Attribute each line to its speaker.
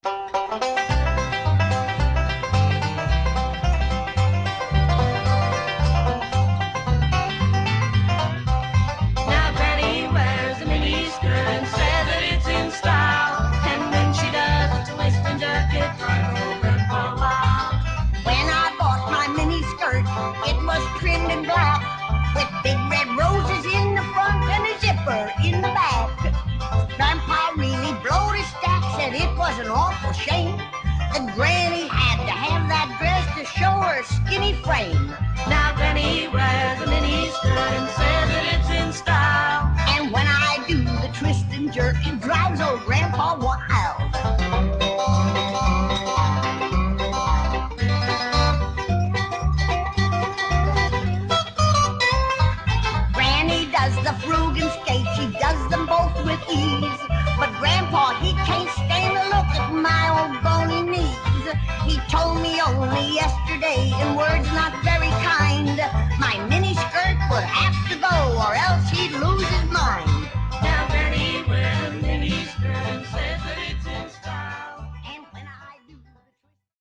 Speaker 1: Now Granny wears a mini skirt and says that it's in style. And when she does, it's a twist and jerk, it drives old Grandpa wild.
Speaker 2: When I bought my mini skirt, it was trimmed in black, with big red roses in the front and a zipper in the back. Grandpa really blowed his stack, said it was an awful shame that Granny had to have that dress to show her skinny frame.
Speaker 1: Now Granny wears a mini skirt and says that it's in style.
Speaker 2: And when I do the twist and jerk, it drives old Grandpa wild. Granny does the frug and skate, she does them both with ease. But Grandpa, he can't stand to look at my old bony knees. He told me only yesterday, in words not very kind, my